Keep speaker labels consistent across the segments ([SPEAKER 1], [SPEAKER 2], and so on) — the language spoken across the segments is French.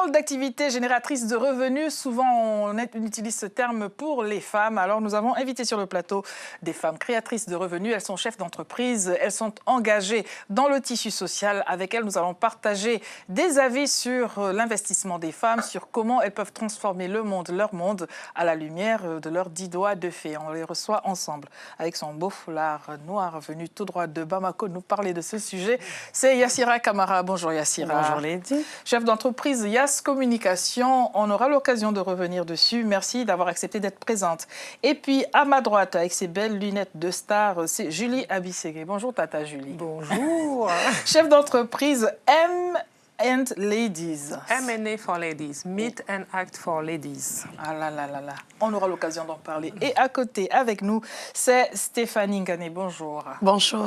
[SPEAKER 1] parle d'activités génératrices de revenus, souvent on utilise ce terme pour les femmes. Alors nous avons invité sur le plateau des femmes créatrices de revenus. Elles sont chefs d'entreprise, elles sont engagées dans le tissu social. Avec elles, nous allons partager des avis sur l'investissement des femmes, sur comment elles peuvent transformer le monde, leur monde, à la lumière de leurs 10 doigts de fée. On les reçoit ensemble avec son beau foulard noir venu tout droit de Bamako nous parler de ce sujet. C'est Yassira Kamara. Bonjour Yassira.
[SPEAKER 2] Bonjour Lady.
[SPEAKER 1] Chef d'entreprise Yass Communication, on aura l'occasion de revenir dessus. Merci d'avoir accepté d'être présente. Et puis à ma droite, avec ses belles lunettes de star, c'est Julie Abissege. Bonjour Tata Julie.
[SPEAKER 2] Bonjour.
[SPEAKER 1] Chef d'entreprise M & Ladies.
[SPEAKER 2] M&A for Ladies, Meet and Act for Ladies.
[SPEAKER 1] Ah là là là là, on aura l'occasion d'en parler. Et à côté, avec nous, c'est Stéphanie Ngane. Bonjour.
[SPEAKER 3] Bonjour.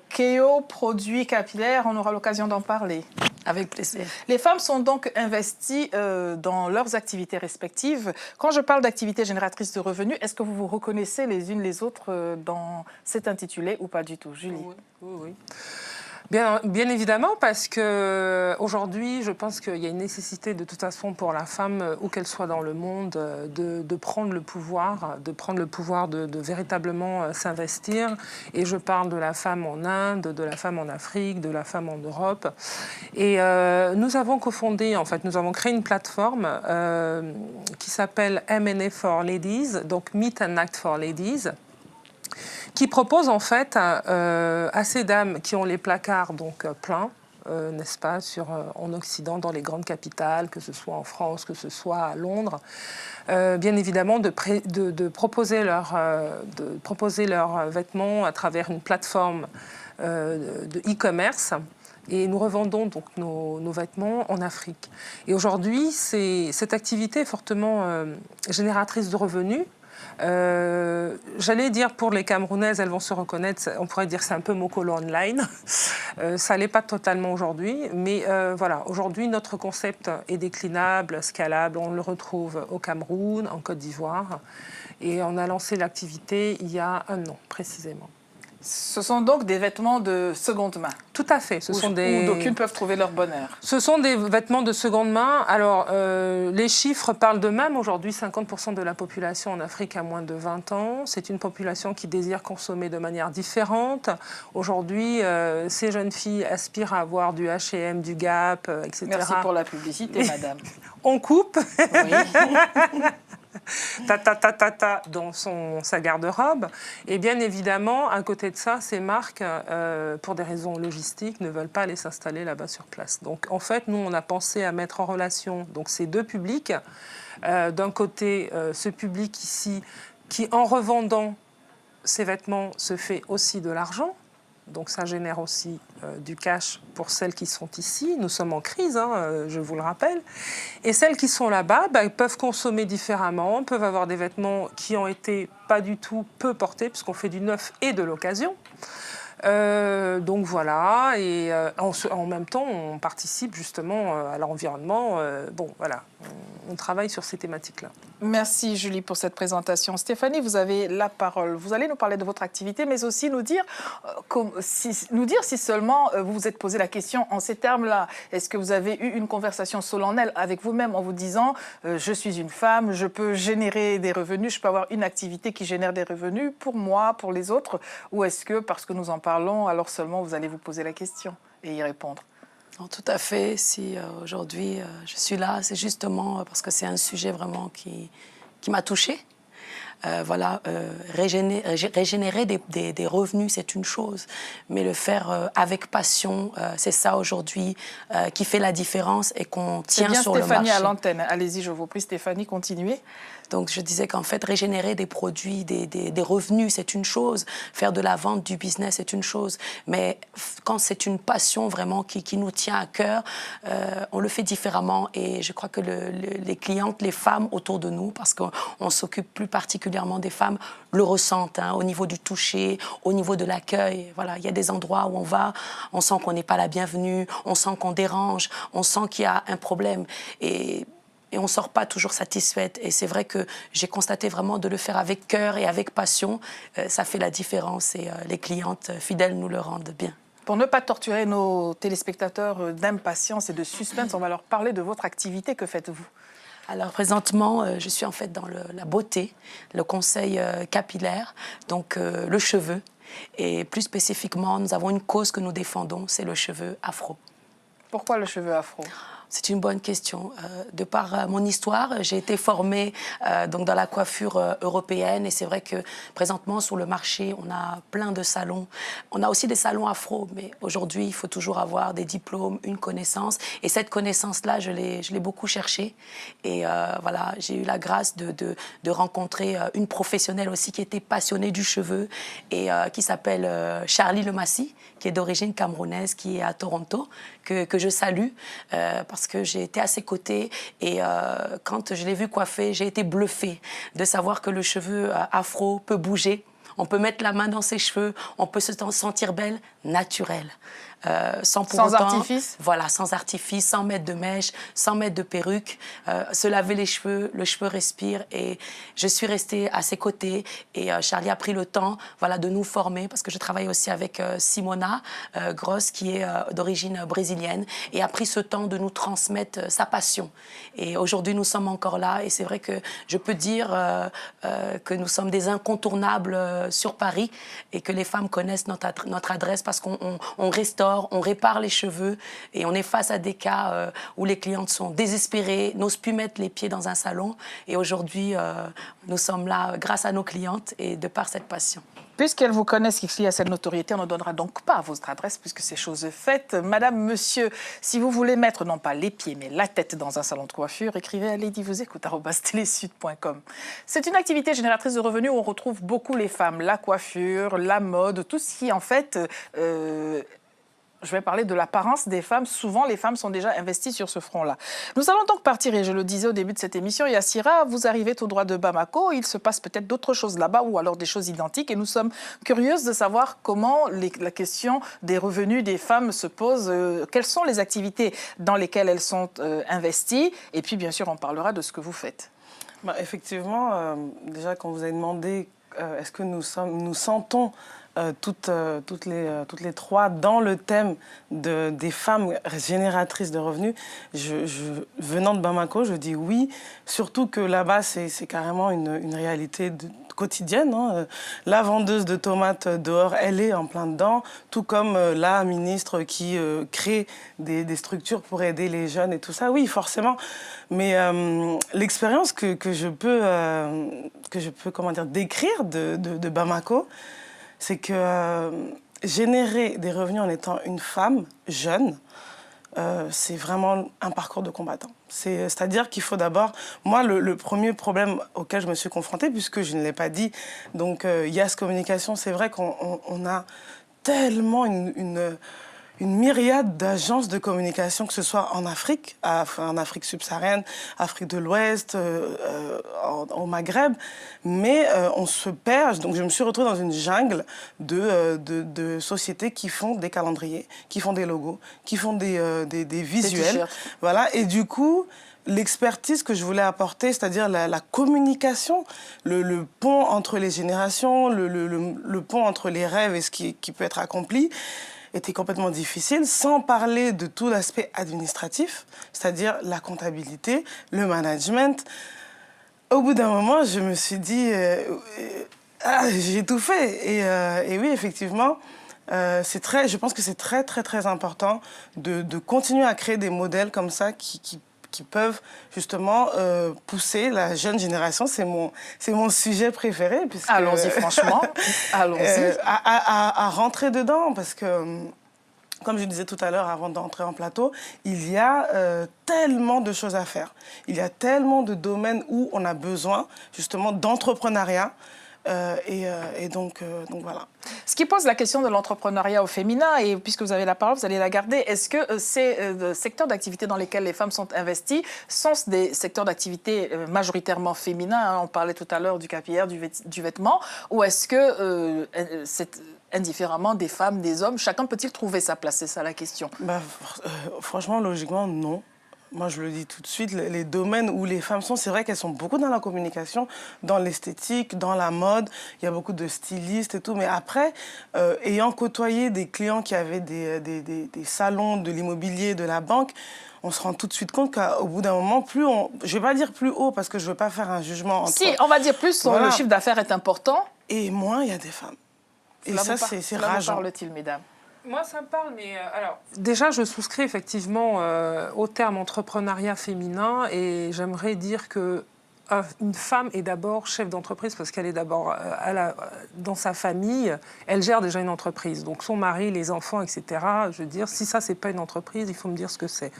[SPEAKER 1] Keo, produits capillaires, on aura l'occasion d'en parler.
[SPEAKER 3] Avec plaisir.
[SPEAKER 1] Les femmes sont donc investies dans leurs activités respectives. Quand je parle d'activités génératrices de revenus, est-ce que vous vous reconnaissez les unes les autres dans cet intitulé ou pas du tout, Julie?
[SPEAKER 2] Oui. Bien évidemment, parce qu'aujourd'hui, je pense qu'il y a une nécessité de toute façon pour la femme, où qu'elle soit dans le monde, de prendre le pouvoir, de véritablement s'investir. Et je parle de la femme en Inde, de la femme en Afrique, de la femme en Europe. Et nous avons cofondé, en fait, nous avons créé une plateforme qui s'appelle M&A for Ladies, donc Meet and Act for Ladies, qui propose en fait à ces dames qui ont les placards donc pleins, n'est-ce pas, en Occident, dans les grandes capitales, que ce soit en France, que ce soit à Londres, bien évidemment de proposer leurs vêtements à travers une plateforme de e-commerce. Et nous revendons donc nos vêtements en Afrique. Et aujourd'hui, cette activité est fortement génératrice de revenus. J'allais dire pour les Camerounaises, elles vont se reconnaître, on pourrait dire c'est un peu Mokolo Online. Ça l'est pas totalement aujourd'hui, mais voilà, aujourd'hui notre concept est déclinable, scalable, on le retrouve au Cameroun, en Côte d'Ivoire, et on a lancé l'activité il y a 1 an précisément.
[SPEAKER 1] Ce sont donc des vêtements de seconde main.
[SPEAKER 2] Tout à fait.
[SPEAKER 1] Où d'aucunes peuvent trouver leur bonheur.
[SPEAKER 2] Ce sont des vêtements de seconde main. Alors, les chiffres parlent d'eux-mêmes. Aujourd'hui, 50% de la population en Afrique a moins de 20 ans. C'est une population qui désire consommer de manière différente. Aujourd'hui, ces jeunes filles aspirent à avoir du H&M, du Gap, etc.
[SPEAKER 1] Merci pour la publicité, madame.
[SPEAKER 2] On coupe.
[SPEAKER 1] Oui.
[SPEAKER 2] Dans sa garde-robe. Et bien évidemment, à côté de ça, ces marques, pour des raisons logistiques, ne veulent pas aller s'installer là-bas sur place. Donc en fait, nous, on a pensé à mettre en relation donc, ces deux publics. D'un côté, ce public ici, qui en revendant ces vêtements se fait aussi de l'argent. Donc ça génère aussi du cash pour celles qui sont ici. Nous sommes en crise, je vous le rappelle. Et celles qui sont là-bas peuvent consommer différemment, peuvent avoir des vêtements qui ont été pas du tout peu portés, puisqu'on fait du neuf et de l'occasion. Donc voilà, et en même temps, on participe justement à l'environnement. Bon, voilà, on travaille sur ces thématiques-là.
[SPEAKER 1] Merci Julie pour cette présentation. Stéphanie, vous avez la parole. Vous allez nous parler de votre activité, mais aussi nous dire si seulement vous vous êtes posé la question en ces termes-là. Est-ce que vous avez eu une conversation solennelle avec vous-même en vous disant je suis une femme, je peux générer des revenus, je peux avoir une activité qui génère des revenus pour moi, pour les autres, ou est-ce que parce que nous en parlons, alors seulement vous allez vous poser la question et y répondre?
[SPEAKER 3] Non, tout à fait. Si aujourd'hui je suis là, c'est justement parce que c'est un sujet vraiment qui m'a touchée. Voilà, régénérer des revenus, c'est une chose, mais le faire avec passion, c'est ça aujourd'hui qui fait la différence et qu'on tient sur le marché.
[SPEAKER 1] Stéphanie à l'antenne. Allez-y, je vous prie, Stéphanie, continuez.
[SPEAKER 3] Donc, je disais qu'en fait, régénérer des produits, des revenus, c'est une chose. Faire de la vente, du business, c'est une chose. Mais quand c'est une passion vraiment qui nous tient à cœur, on le fait différemment. Et je crois que les clientes, les femmes autour de nous, parce qu'on s'occupe plus particulièrement des femmes, le ressentent au niveau du toucher, au niveau de l'accueil. Voilà, il y a des endroits où on va, on sent qu'on n'est pas la bienvenue, on sent qu'on dérange, on sent qu'il y a un problème. Et on ne sort pas toujours satisfaite. Et c'est vrai que j'ai constaté vraiment de le faire avec cœur et avec passion. Ça fait la différence et les clientes fidèles nous le rendent bien.
[SPEAKER 1] Pour ne pas torturer nos téléspectateurs d'impatience et de suspense, on va leur parler de votre activité. Que faites-vous?
[SPEAKER 3] Alors présentement, je suis en fait dans la beauté, le conseil capillaire, donc le cheveu. Et plus spécifiquement, nous avons une cause que nous défendons, c'est le cheveu afro.
[SPEAKER 1] Pourquoi le cheveu afro?
[SPEAKER 3] C'est une bonne question. De par mon histoire, j'ai été formée donc dans la coiffure européenne et c'est vrai que présentement sur le marché, on a plein de salons. On a aussi des salons afro, mais aujourd'hui, il faut toujours avoir des diplômes, une connaissance. Et cette connaissance-là, je l'ai beaucoup cherchée. Et voilà, j'ai eu la grâce de rencontrer une professionnelle aussi qui était passionnée du cheveu et qui s'appelle Charlie Lemassi, qui est d'origine camerounaise, qui est à Toronto, que je salue parce que j'ai été à ses côtés et quand je l'ai vu coiffer, j'ai été bluffée de savoir que le cheveu afro peut bouger. On peut mettre la main dans ses cheveux, on peut se sentir belle, naturelle. Sans pour autant,
[SPEAKER 1] artifice?
[SPEAKER 3] Voilà, sans artifice, sans mettre de mèche, sans mettre de perruque, se laver les cheveux, le cheveu respire et je suis restée à ses côtés et Charlie a pris le temps voilà, de nous former parce que je travaille aussi avec Simona Gross qui est d'origine brésilienne et a pris ce temps de nous transmettre sa passion. Et aujourd'hui, nous sommes encore là et c'est vrai que je peux dire que nous sommes des incontournables sur Paris et que les femmes connaissent notre adresse parce qu'on restaure, on répare les cheveux et on est face à des cas où les clientes sont désespérées, n'osent plus mettre les pieds dans un salon. Et aujourd'hui, nous sommes là grâce à nos clientes et de par cette passion.
[SPEAKER 1] Puisqu'elles vous connaissent, qu'il y a cette notoriété, on ne donnera donc pas votre adresse puisque c'est chose faite. Madame, monsieur, si vous voulez mettre non pas les pieds mais la tête dans un salon de coiffure, écrivez à ladyvousécoute@telesud.com. C'est une activité génératrice de revenus où on retrouve beaucoup les femmes, la coiffure, la mode, tout ce qui en fait... je vais parler de l'apparence des femmes. Souvent, les femmes sont déjà investies sur ce front-là. Nous allons donc partir, et je le disais au début de cette émission, Yassira, vous arrivez tout droit de Bamako, il se passe peut-être d'autres choses là-bas ou alors des choses identiques et nous sommes curieuses de savoir comment la question des revenus des femmes se pose, quelles sont les activités dans lesquelles elles sont investies et puis bien sûr on parlera de ce que vous faites.
[SPEAKER 4] Effectivement, déjà quand vous avez demandé est-ce que nous sentons toutes les trois dans le thème des femmes génératrices de revenus. Venant de Bamako, je dis oui, surtout que là-bas, c'est carrément une réalité quotidienne. Hein. La vendeuse de tomates dehors, elle est en plein dedans, tout comme la ministre qui crée des structures pour aider les jeunes et tout ça. Oui, forcément. Mais l'expérience que je peux comment dire, décrire de Bamako, c'est que générer des revenus en étant une femme jeune, c'est vraiment un parcours de combattant. C'est-à-dire qu'il faut d'abord... Moi, le premier problème auquel je me suis confrontée, puisque je ne l'ai pas dit, donc Yass Communication, c'est vrai qu'on a tellement une myriade d'agences de communication, que ce soit en Afrique subsaharienne, Afrique de l'Ouest, au Maghreb, mais on se perd. Donc je me suis retrouvée dans une jungle de sociétés qui font des calendriers, qui font des logos, qui font des visuels. Voilà. Et du coup, l'expertise que je voulais apporter, c'est-à-dire la communication, le pont entre les générations, le pont entre les rêves et ce qui peut être accompli, était complètement difficile, sans parler de tout l'aspect administratif, c'est-à-dire la comptabilité, le management. Au bout d'un moment, je me suis dit, j'ai tout fait. Et oui, effectivement, je pense que c'est très, très, très important de continuer à créer des modèles comme ça qui peuvent justement pousser la jeune génération. C'est mon sujet préféré.
[SPEAKER 1] Allons-y, franchement. Allons-y.
[SPEAKER 4] À rentrer dedans, parce que, comme je disais tout à l'heure avant d'entrer en plateau, il y a tellement de choses à faire. Il y a tellement de domaines où on a besoin justement d'entrepreneuriat. Et donc voilà.
[SPEAKER 1] Ce qui pose la question de l'entrepreneuriat au féminin, et puisque vous avez la parole, vous allez la garder, est-ce que ces secteurs d'activité dans lesquels les femmes sont investies sont des secteurs d'activité majoritairement féminins, hein, on parlait tout à l'heure du capillaire, du vêtement, ou est-ce que c'est indifféremment des femmes, des hommes, chacun peut-il trouver sa place? C'est ça la question.
[SPEAKER 4] Franchement, logiquement, non. Moi, je le dis tout de suite, les domaines où les femmes sont, c'est vrai qu'elles sont beaucoup dans la communication, dans l'esthétique, dans la mode. Il y a beaucoup de stylistes et tout. Mais après, ayant côtoyé des clients qui avaient des salons de l'immobilier, de la banque, on se rend tout de suite compte qu'au bout d'un moment, je ne vais pas dire plus haut parce que je ne veux pas faire un jugement entre...
[SPEAKER 1] Si, on va dire plus,
[SPEAKER 4] Voilà.
[SPEAKER 1] le chiffre d'affaires est important.
[SPEAKER 4] Et moins, il y a des femmes. Et ça, c'est
[SPEAKER 1] Cela vous
[SPEAKER 4] rageant.
[SPEAKER 1] parle-t-il, mesdames?
[SPEAKER 2] Moi, ça me parle, mais alors, déjà, je souscris effectivement au terme entrepreneuriat féminin et j'aimerais dire que une femme est d'abord chef d'entreprise parce qu'elle est d'abord dans sa famille, elle gère déjà une entreprise. Donc son mari, les enfants, etc. Je veux dire, si ça, c'est pas une entreprise, il faut me dire ce que c'est.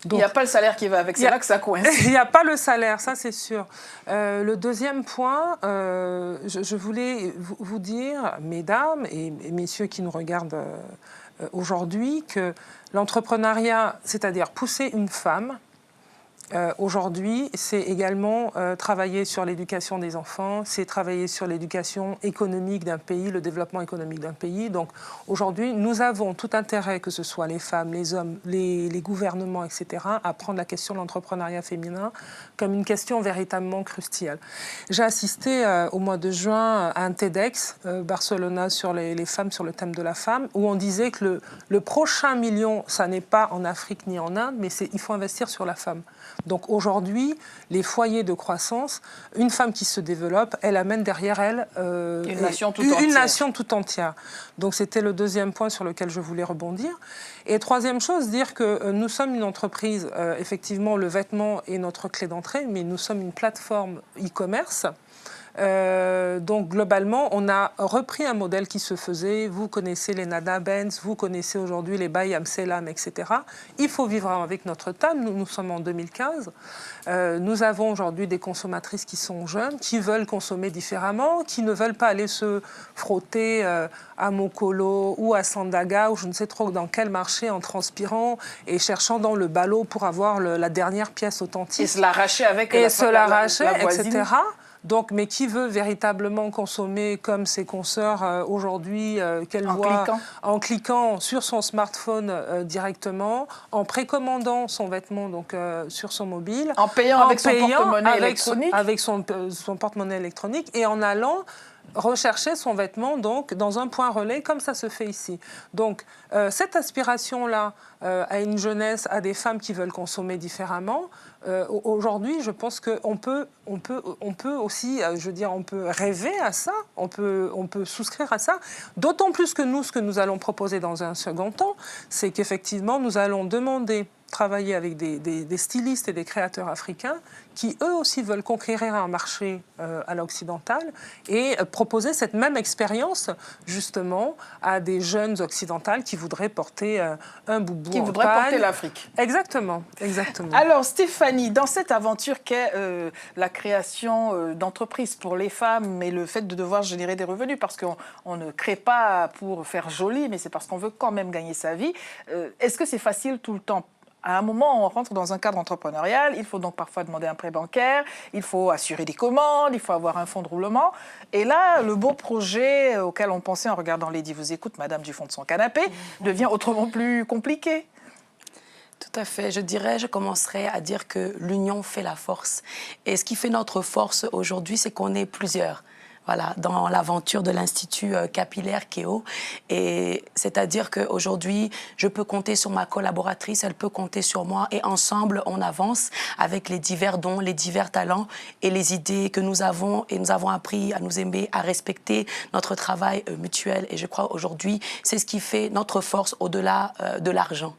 [SPEAKER 1] Donc, il n'y a pas le salaire qui va avec, c'est là que ça coince.
[SPEAKER 2] Il n'y a pas le salaire, ça c'est sûr. Le deuxième point, je voulais vous dire, mesdames et messieurs qui nous regardent aujourd'hui, que l'entrepreneuriat, c'est-à-dire pousser une femme, aujourd'hui, c'est également travailler sur l'éducation des enfants, c'est travailler sur l'éducation économique d'un pays, le développement économique d'un pays. Donc aujourd'hui, nous avons tout intérêt, que ce soit les femmes, les hommes, les gouvernements, etc., à prendre la question de l'entrepreneuriat féminin comme une question véritablement cruciale. J'ai assisté au mois de juin à un TEDx Barcelona sur les femmes, sur le thème de la femme, où on disait que le prochain million, ça n'est pas en Afrique ni en Inde, mais il faut investir sur la femme. Donc aujourd'hui, les foyers de croissance, une femme qui se développe, elle amène derrière elle
[SPEAKER 1] une nation tout entière.
[SPEAKER 2] Donc c'était le deuxième point sur lequel je voulais rebondir. Et troisième chose, dire que nous sommes une entreprise, effectivement le vêtement est notre clé d'entrée, mais nous sommes une plateforme e-commerce. Donc globalement, on a repris un modèle qui se faisait. Vous connaissez les Nada Benz, vous connaissez aujourd'hui les Bayam Selam, etc. Il faut vivre avec notre temps. Nous sommes en 2015. Nous avons aujourd'hui des consommatrices qui sont jeunes, qui veulent consommer différemment, qui ne veulent pas aller se frotter à Mokolo ou à Sandaga ou je ne sais trop dans quel marché en transpirant et cherchant dans le ballot pour avoir la dernière pièce authentique.
[SPEAKER 1] Et se l'arracher avec
[SPEAKER 2] la
[SPEAKER 1] voisine.
[SPEAKER 2] etc. Donc, mais qui veut véritablement consommer comme ses consoeurs aujourd'hui, qu'elle voit en cliquant sur son smartphone directement, en précommandant son vêtement donc, sur son mobile,
[SPEAKER 1] en payant avec son porte-monnaie électronique,
[SPEAKER 2] avec son porte-monnaie électronique et en allant rechercher son vêtement donc, dans un point relais, comme ça se fait ici. Donc, cette aspiration-là à une jeunesse, à des femmes qui veulent consommer différemment, aujourd'hui, je pense qu'on peut aussi, je veux dire, on peut rêver à ça, on peut souscrire à ça, d'autant plus que nous, ce que nous allons proposer dans un second temps, c'est qu'effectivement, nous allons travailler avec des stylistes et des créateurs africains qui, eux aussi, veulent conquérir un marché à l'occidental et proposer cette même expérience, justement, à des jeunes occidentales qui voudraient porter un boubou
[SPEAKER 1] qui
[SPEAKER 2] en
[SPEAKER 1] voudraient
[SPEAKER 2] pagne.
[SPEAKER 1] porter l'Afrique.
[SPEAKER 2] Exactement, exactement.
[SPEAKER 1] Alors, Stéphanie, dans cette aventure qu'est la création d'entreprises pour les femmes et le fait de devoir générer des revenus, parce qu'on ne crée pas pour faire joli, mais c'est parce qu'on veut quand même gagner sa vie, est-ce que c'est facile tout le temps ? À un moment, on rentre dans un cadre entrepreneurial, il faut donc parfois demander un prêt bancaire, il faut assurer des commandes, il faut avoir un fonds de roulement. Et là, le beau projet auquel on pensait en regardant Lady vous écoute, Madame du fond de son canapé, devient autrement plus compliqué.
[SPEAKER 3] Tout à fait. Je commencerai à dire que l'union fait la force. Et ce qui fait notre force aujourd'hui, c'est qu'on est plusieurs. Voilà, dans l'aventure de l'Institut capillaire Kéo. Et c'est-à-dire qu'aujourd'hui, je peux compter sur ma collaboratrice, elle peut compter sur moi. Et ensemble, on avance avec les divers dons, les divers talents et les idées que nous avons. Et nous avons appris à nous aimer, à respecter notre travail mutuel. Et je crois aujourd'hui, c'est ce qui fait notre force au-delà de l'argent.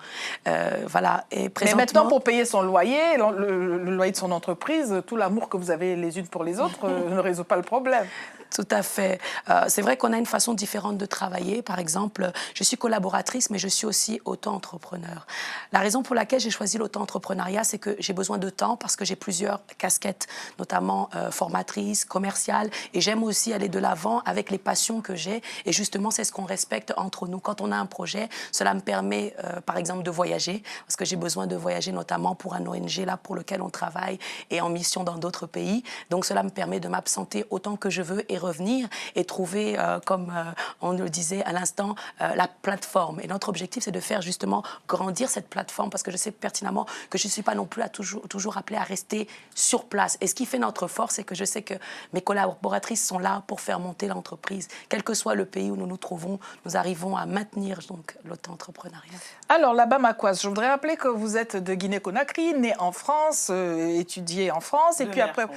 [SPEAKER 3] Voilà. Et
[SPEAKER 1] mais maintenant, pour payer son loyer, le loyer de son entreprise, tout l'amour que vous avez les unes pour les autres ne résout pas le problème.
[SPEAKER 3] Tout à fait. C'est vrai qu'on a une façon différente de travailler. Par exemple, je suis collaboratrice, mais je suis aussi auto-entrepreneur. La raison pour laquelle j'ai choisi l'auto-entrepreneuriat, c'est que j'ai besoin de temps parce que j'ai plusieurs casquettes, notamment formatrice, commerciale, et j'aime aussi aller de l'avant avec les passions que j'ai. Et justement, c'est ce qu'on respecte entre nous. Quand on a un projet, cela me permet, par exemple, de voyager, parce que j'ai besoin de voyager notamment pour un ONG là pour lequel on travaille et en mission dans d'autres pays. Donc, cela me permet de m'absenter autant que je veux et et revenir et trouver, comme on le disait à l'instant, la plateforme. Et notre objectif, c'est de faire justement grandir cette plateforme parce que je sais pertinemment que je ne suis pas non plus toujours appelée à rester sur place. Et ce qui fait notre force, c'est que je sais que mes collaboratrices sont là pour faire monter l'entreprise. Quel que soit le pays où nous nous trouvons, nous arrivons à maintenir donc l'auto-entrepreneuriat.
[SPEAKER 1] Alors, la Bamakoise, je voudrais rappeler que vous êtes de Guinée-Conakry, née en France, étudiée en France, et puis après,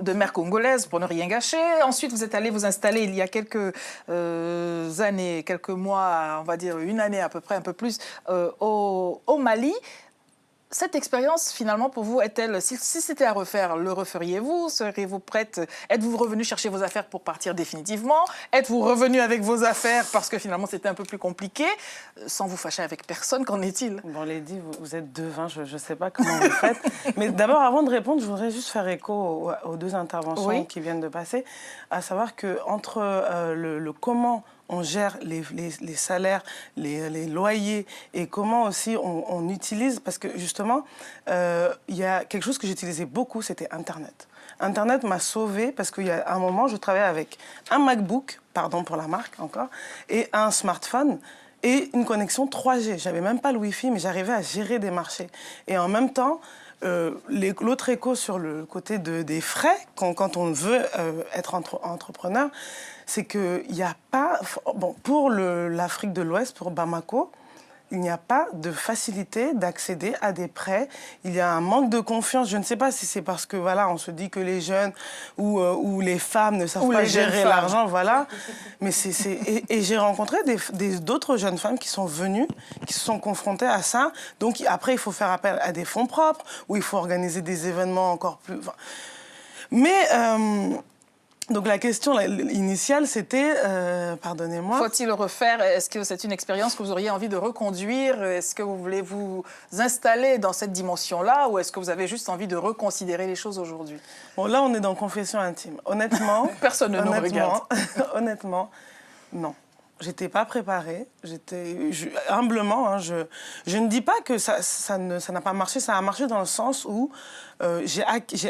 [SPEAKER 1] de mère congolaise, pour ne rien gâcher. Ensuite, vous êtes allée vous installer il y a quelques années, quelques mois, on va dire une année à peu près, un peu plus, au Mali. Cette expérience, finalement, pour vous, est-elle, si c'était à refaire, le referiez-vous? Seriez-vous prête? Êtes-vous revenu chercher vos affaires pour partir définitivement? Êtes-vous revenu avec vos affaires parce que finalement c'était un peu plus compliqué? Sans vous fâcher avec personne, qu'en est-il?
[SPEAKER 4] Bon, Lady, vous êtes devin, je ne sais pas comment vous faites. Mais d'abord, avant de répondre, je voudrais juste faire écho aux deux interventions qui viennent de passer, à savoir qu'entre le comment on gère les salaires, les loyers et comment aussi on utilise, parce que justement, il y a quelque chose que j'utilisais beaucoup, c'était Internet. Internet m'a sauvée parce qu'il y a un moment, je travaillais avec un MacBook, pardon pour la marque encore, et un smartphone et une connexion 3G. Je n'avais même pas le Wi-Fi, mais j'arrivais à gérer des marchés. Et en même temps, l'autre écho sur le côté des frais, quand on veut être entrepreneur, c'est qu'il n'y a pas... Bon, pour l'Afrique de l'Ouest, pour Bamako, il n'y a pas de facilité d'accéder à des prêts. Il y a un manque de confiance. Je ne sais pas si c'est parce que, voilà, on se dit que les jeunes ou les femmes ne savent pas gérer l'argent, voilà. Mais et j'ai rencontré d'autres jeunes femmes qui sont venues, qui se sont confrontées à ça. Donc après, il faut faire appel à des fonds propres, ou il faut organiser des événements encore plus... Enfin, mais... donc la question initiale, c'était, pardonnez-moi...
[SPEAKER 1] Faut-il le refaire? Est-ce que c'est une expérience que vous auriez envie de reconduire? Est-ce que vous voulez vous installer dans cette dimension-là? Ou est-ce que vous avez juste envie de reconsidérer les choses aujourd'hui?
[SPEAKER 4] Bon, là, on est dans confession intime. Honnêtement...
[SPEAKER 1] Personne ne nous regarde.
[SPEAKER 4] Honnêtement, non. J'étais pas préparée. Humblement, hein, je ne dis pas que ça n'a pas marché. Ça a marché dans le sens où j'ai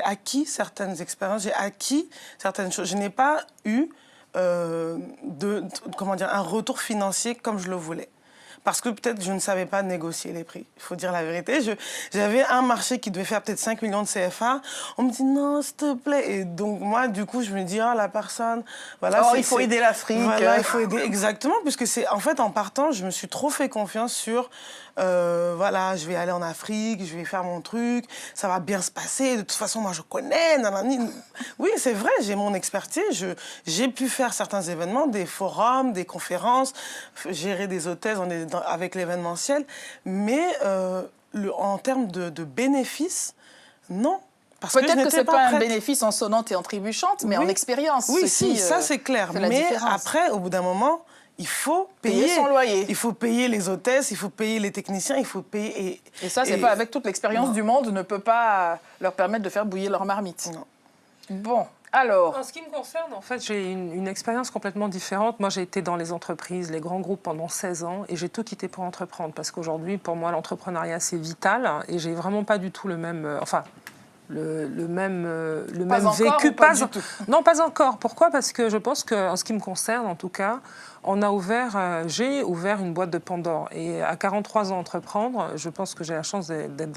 [SPEAKER 4] acquis certaines expériences, j'ai acquis certaines choses. Je n'ai pas eu un retour financier comme je le voulais. Parce que peut-être je ne savais pas négocier les prix. Il faut dire la vérité. J'avais un marché qui devait faire peut-être 5 millions de CFA. On me dit non, s'il te plaît. Et donc moi, du coup, je me dis, la personne... Voilà,
[SPEAKER 1] il faut aider l'Afrique.
[SPEAKER 4] Voilà, il faut aider. Exactement, puisque c'est... En fait, en partant, je me suis trop fait confiance sur... voilà, je vais aller en Afrique, je vais faire mon truc, ça va bien se passer. De toute façon, moi, je connais. Nanani. Oui, c'est vrai, j'ai mon expertise. J'ai pu faire certains événements, des forums, des conférences, gérer des hôtels avec l'événementiel. Mais en termes de bénéfices, non.
[SPEAKER 1] Peut-être que ce n'est pas un bénéfice en sonnante et en trébuchante, mais en expérience.
[SPEAKER 4] Oui, ça c'est clair. Mais après, au bout d'un moment... Il faut payer
[SPEAKER 1] son loyer.
[SPEAKER 4] Il faut payer les hôtesses, il faut payer les techniciens, il faut payer...
[SPEAKER 1] Et ça, c'est pas avec toute l'expérience du monde, ne peut pas leur permettre de faire bouillir leur marmite.
[SPEAKER 4] Non.
[SPEAKER 1] Bon, alors...
[SPEAKER 2] En ce qui me concerne, en fait, j'ai une expérience complètement différente. Moi, j'ai été dans les entreprises, les grands groupes pendant 16 ans et j'ai tout quitté pour entreprendre. Parce qu'aujourd'hui, pour moi, l'entrepreneuriat, c'est vital et j'ai vraiment pas du tout le même... le même vécu.
[SPEAKER 1] Pas du tout.
[SPEAKER 2] Non, pas encore. Pourquoi? Parce que je pense qu'en ce qui me concerne, en tout cas, j'ai ouvert une boîte de Pandore. Et à 43 ans, entreprendre, je pense que j'ai la chance d'être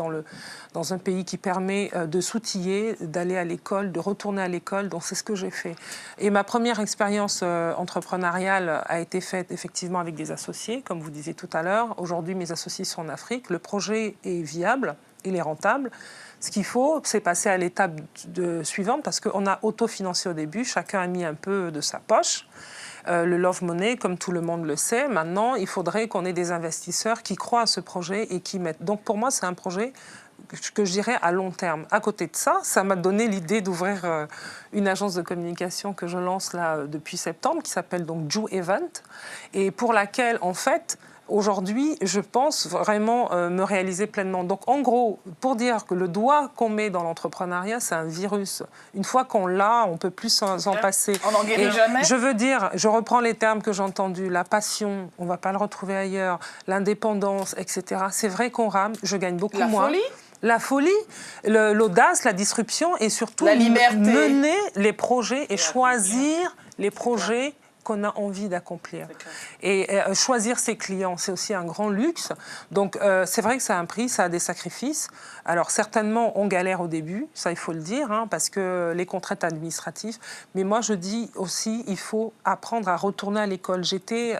[SPEAKER 2] dans un pays qui permet de s'outiller, d'aller à l'école, de retourner à l'école. Donc, c'est ce que j'ai fait. Et ma première expérience entrepreneuriale a été faite effectivement avec des associés, comme vous disiez tout à l'heure. Aujourd'hui, mes associés sont en Afrique. Le projet est viable, il est rentable. Ce qu'il faut, c'est passer à l'étape suivante parce qu'on a autofinancé au début. Chacun a mis un peu de sa poche. Le Love Money, comme tout le monde le sait, maintenant, il faudrait qu'on ait des investisseurs qui croient à ce projet et qui mettent... Donc, pour moi, c'est un projet que je dirais à long terme. À côté de ça, ça m'a donné l'idée d'ouvrir une agence de communication que je lance là depuis septembre, qui s'appelle donc Ju Event, et pour laquelle, en fait... Aujourd'hui, je pense vraiment me réaliser pleinement. Donc, en gros, pour dire que le doigt qu'on met dans l'entrepreneuriat, c'est un virus. Une fois qu'on l'a, on ne peut plus s'en passer.
[SPEAKER 1] On n'en guérit jamais.
[SPEAKER 2] Je veux dire, je reprends les termes que j'ai entendus, la passion, on ne va pas le retrouver ailleurs, l'indépendance, etc. C'est vrai qu'on rame, je gagne beaucoup moins.
[SPEAKER 1] La folie ?
[SPEAKER 2] La folie, l'audace, la disruption et surtout
[SPEAKER 1] la liberté.
[SPEAKER 2] Mener les projets et choisir les projets qu'on a envie d'accomplir. Et choisir ses clients, c'est aussi un grand luxe. Donc c'est vrai que ça a un prix, ça a des sacrifices. Alors certainement, on galère au début, ça il faut le dire, hein, parce que les contraintes administratives. Mais moi je dis aussi, il faut apprendre à retourner à l'école. J'étais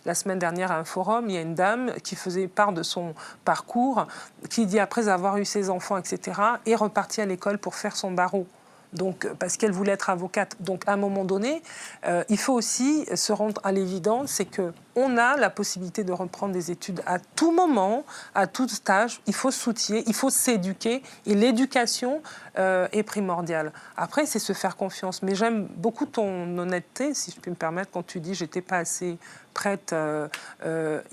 [SPEAKER 2] la semaine dernière à un forum, il y a une dame qui faisait part de son parcours, qui dit après avoir eu ses enfants, etc., est repartie à l'école pour faire son barreau. Donc, parce qu'elle voulait être avocate. Donc, à un moment donné, il faut aussi se rendre à l'évidence, c'est qu'on a la possibilité de reprendre des études à tout moment, à tout stage. Il faut s'outiller, il faut s'éduquer. Et l'éducation est primordiale. Après, c'est se faire confiance. Mais j'aime beaucoup ton honnêteté, si je puis me permettre, quand tu dis « j'étais pas assez prête ».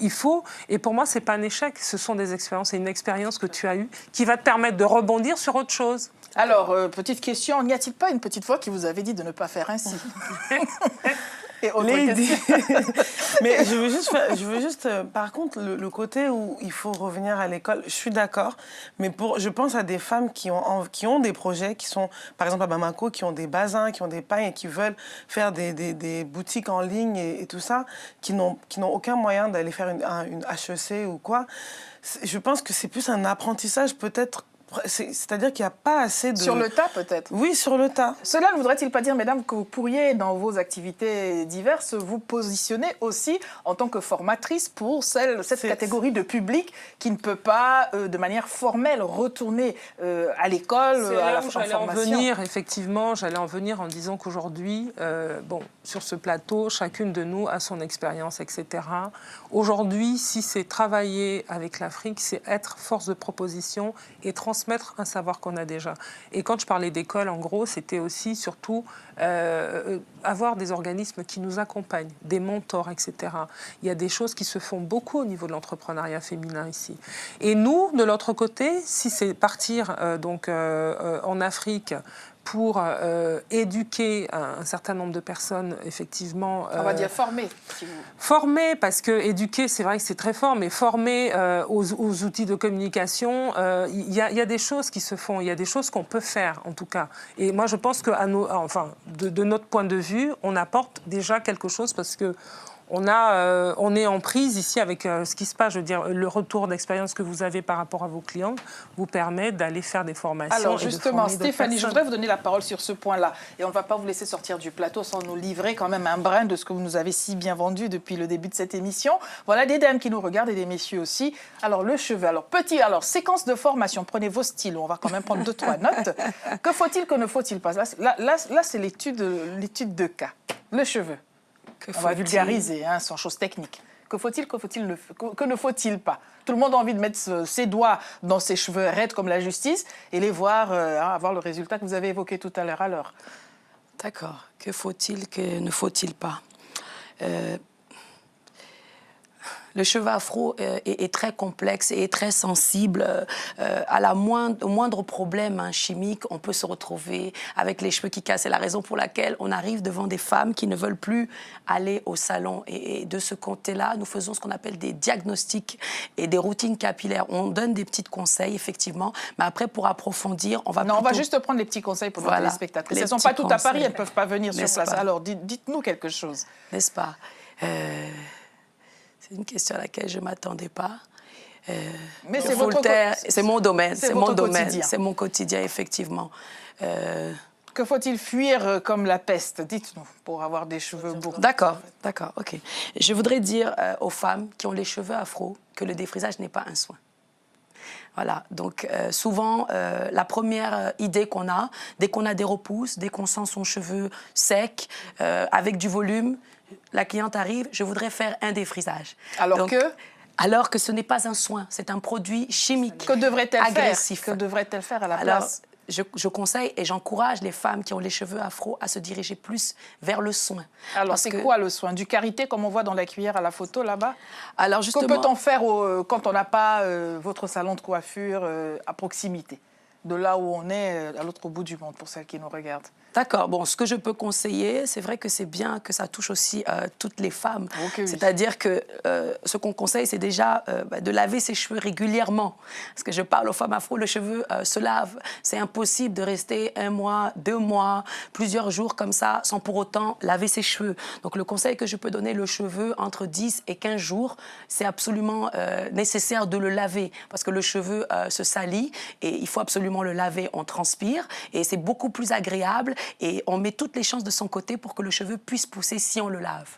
[SPEAKER 2] Il faut. Et pour moi, c'est pas un échec. Ce sont des expériences. C'est une expérience que tu as eue qui va te permettre de rebondir sur autre chose.
[SPEAKER 1] Alors, petite question, n'y a-t-il pas une petite voix qui vous avait dit de ne pas faire ainsi? Et autre question.
[SPEAKER 4] Mais je veux juste par contre, le côté où il faut revenir à l'école, je suis d'accord, mais je pense à des femmes qui ont des projets, qui sont, par exemple à Bamako, qui ont des bassins, qui ont des pailles et qui veulent faire des boutiques en ligne et tout ça, qui n'ont aucun moyen d'aller faire une HEC ou quoi. Je pense que c'est plus un apprentissage peut-être. C'est-à-dire qu'il n'y a pas assez de...
[SPEAKER 1] Sur le tas, peut-être?
[SPEAKER 4] Oui, sur le tas.
[SPEAKER 1] Cela ne voudrait-il pas dire, mesdames, que vous pourriez, dans vos activités diverses, vous positionner aussi en tant que formatrice pour cette catégorie de public qui ne peut pas, de manière formelle, retourner à l'école, à la formation?
[SPEAKER 2] Effectivement, j'allais en venir en disant qu'aujourd'hui, sur ce plateau, chacune de nous a son expérience, etc. Aujourd'hui, si c'est travailler avec l'Afrique, c'est être force de proposition et transmettre un savoir qu'on a déjà. Et quand je parlais d'école, en gros, c'était aussi, surtout, avoir des organismes qui nous accompagnent, des mentors, etc. Il y a des choses qui se font beaucoup au niveau de l'entrepreneuriat féminin ici. Et nous, de l'autre côté, si c'est partir en Afrique pour éduquer un certain nombre de personnes, effectivement...
[SPEAKER 1] On va dire former. Si vous...
[SPEAKER 2] Former, parce que éduquer, c'est vrai que c'est très fort, mais former aux outils de communication, il y a des choses qui se font, il y a des choses qu'on peut faire, en tout cas. Et moi, je pense que, de notre point de vue, on apporte déjà quelque chose, parce que on est en prise ici avec ce qui se passe. Je veux dire, le retour d'expérience que vous avez par rapport à vos clients vous permet d'aller faire des formations.
[SPEAKER 1] Alors justement, Stéphanie, je voudrais vous donner la parole sur ce point-là. Et on ne va pas vous laisser sortir du plateau sans nous livrer quand même un brin de ce que vous nous avez si bien vendu depuis le début de cette émission. Voilà des dames qui nous regardent et des messieurs aussi. Alors le cheveu, séquence de formation. Prenez vos stylos, on va quand même prendre 2-3 notes. Que faut-il, que ne faut-il pas? Là c'est l'étude de cas. Le cheveu. On va vulgariser, sans chose technique. Que faut-il, que ne faut-il pas? Tout le monde a envie de mettre ses doigts dans ses cheveux raides comme la justice et les voir avoir le résultat que vous avez évoqué tout à l'heure. Alors,
[SPEAKER 3] d'accord. Que faut-il, que ne faut-il pas? Le cheveu afro est très complexe et très sensible. Au moindre problème chimique, on peut se retrouver avec les cheveux qui cassent. C'est la raison pour laquelle on arrive devant des femmes qui ne veulent plus aller au salon. Et de ce côté-là, nous faisons ce qu'on appelle des diagnostics et des routines capillaires. On donne des petits conseils, effectivement. Mais après, pour approfondir, on va
[SPEAKER 1] on va juste prendre les petits conseils pour nos téléspectateurs. Elles ne sont pas toutes à Paris, elles ne peuvent pas venir sur place. Alors, dites-nous quelque chose.
[SPEAKER 3] N'est-ce pas? C'est une question à laquelle je ne m'attendais pas.
[SPEAKER 1] Mais c'est
[SPEAKER 3] mon domaine,
[SPEAKER 1] quotidien.
[SPEAKER 3] C'est mon quotidien, effectivement.
[SPEAKER 1] Que faut-il fuir comme la peste? Dites-nous, pour avoir des cheveux beaux.
[SPEAKER 3] D'accord, ok. Je voudrais dire aux femmes qui ont les cheveux afro que le défrisage n'est pas un soin. Voilà, donc souvent, la première idée qu'on a, dès qu'on a des repousses, dès qu'on sent son cheveu sec, avec du volume, la cliente arrive, je voudrais faire un défrisage. Alors que ce n'est pas un soin, c'est un produit chimique.
[SPEAKER 1] Que devrait-elle
[SPEAKER 3] agressif.
[SPEAKER 1] faire? Que devrait-elle faire à la place?
[SPEAKER 3] Je conseille et j'encourage les femmes qui ont les cheveux afro à se diriger plus vers le soin.
[SPEAKER 1] Alors, c'est quoi le soin? Du karité, comme on voit dans la cuillère à la photo, là-bas?
[SPEAKER 3] Alors, justement...
[SPEAKER 1] Que peut-on faire quand on n'a pas votre salon de coiffure à proximité, de là où on est, à l'autre bout du monde, pour celles qui nous regardent?
[SPEAKER 3] D'accord. Bon, ce que je peux conseiller, c'est vrai que c'est bien que ça touche aussi toutes les femmes.
[SPEAKER 1] Okay, oui.
[SPEAKER 3] C'est-à-dire que ce qu'on conseille, c'est déjà de laver ses cheveux régulièrement. Parce que je parle aux femmes afro, le cheveu se lave. C'est impossible de rester 1 mois, 2 mois, plusieurs jours comme ça, sans pour autant laver ses cheveux. Donc, le conseil que je peux donner, le cheveu, entre 10 et 15 jours, c'est absolument nécessaire de le laver. Parce que le cheveu se salit et il faut absolument le laver. On transpire et c'est beaucoup plus agréable et on met toutes les chances de son côté pour que le cheveu puisse pousser si on le lave.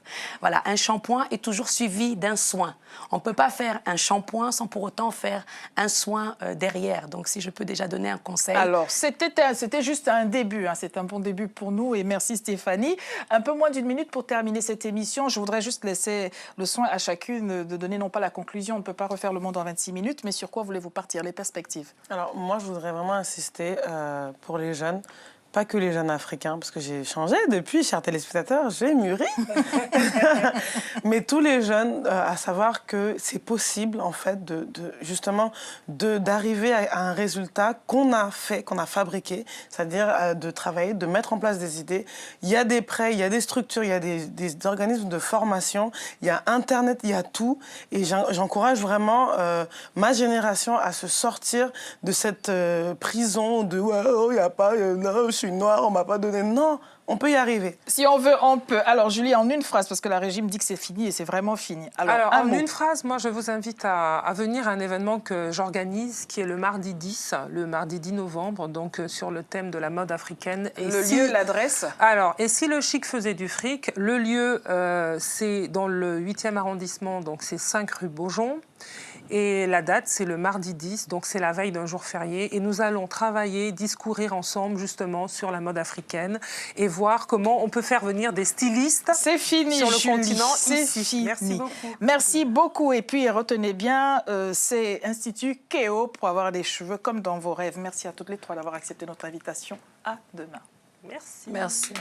[SPEAKER 3] Voilà, un shampoing est toujours suivi d'un soin. On ne peut pas faire un shampoing sans pour autant faire un soin derrière. Donc, si je peux déjà donner un conseil.
[SPEAKER 1] Alors, c'était juste un début, hein. C'est un bon début pour nous et merci Stéphanie. Un peu moins d'1 minute pour terminer cette émission. Je voudrais juste laisser le soin à chacune de donner non pas la conclusion, on ne peut pas refaire le monde en 26 minutes, mais sur quoi voulez-vous partir, les perspectives?
[SPEAKER 4] Alors, moi, je voudrais vraiment insister pour les jeunes, pas que les jeunes africains, parce que j'ai changé depuis, chers téléspectateurs, j'ai mûri. Mais tous les jeunes, à savoir que c'est possible, en fait, justement, d'arriver à un résultat qu'on a fait, qu'on a fabriqué, c'est-à-dire de travailler, de mettre en place des idées. Il y a des prêts, il y a des structures, il y a des organismes de formation, il y a Internet, il y a tout. Et j'encourage vraiment ma génération à se sortir de cette prison de ouais, « oh, il n'y a pas, non, je suis noire, on m'a pas donné ». Non, on peut y arriver.
[SPEAKER 1] Si on veut, on peut. Alors, Julie, en une phrase, parce que la régie me dit que c'est fini et c'est vraiment fini.
[SPEAKER 2] Alors
[SPEAKER 1] un
[SPEAKER 2] en
[SPEAKER 1] mot.
[SPEAKER 2] une phrase, moi, je vous invite à venir à un événement que j'organise, qui est le mardi 10 novembre, donc sur le thème de la mode africaine. Et
[SPEAKER 1] Le lieu, l'adresse.
[SPEAKER 2] Alors, et si le chic faisait du fric, le lieu, c'est dans le 8e arrondissement, donc c'est 5 rue Beaujon. Et la date, c'est le mardi 10, donc c'est la veille d'un jour férié. Et nous allons travailler, discourir ensemble justement sur la mode africaine et voir comment on peut faire venir des stylistes
[SPEAKER 1] C'est fini,
[SPEAKER 2] sur le
[SPEAKER 1] Julie,
[SPEAKER 2] continent
[SPEAKER 1] c'est
[SPEAKER 2] ici.
[SPEAKER 1] fini.
[SPEAKER 2] Merci beaucoup.
[SPEAKER 1] Merci beaucoup. Et puis, retenez bien, c'est Institut Kéo pour avoir des cheveux comme dans vos rêves. Merci à toutes les trois d'avoir accepté notre invitation. À demain.
[SPEAKER 2] Merci.
[SPEAKER 3] Merci.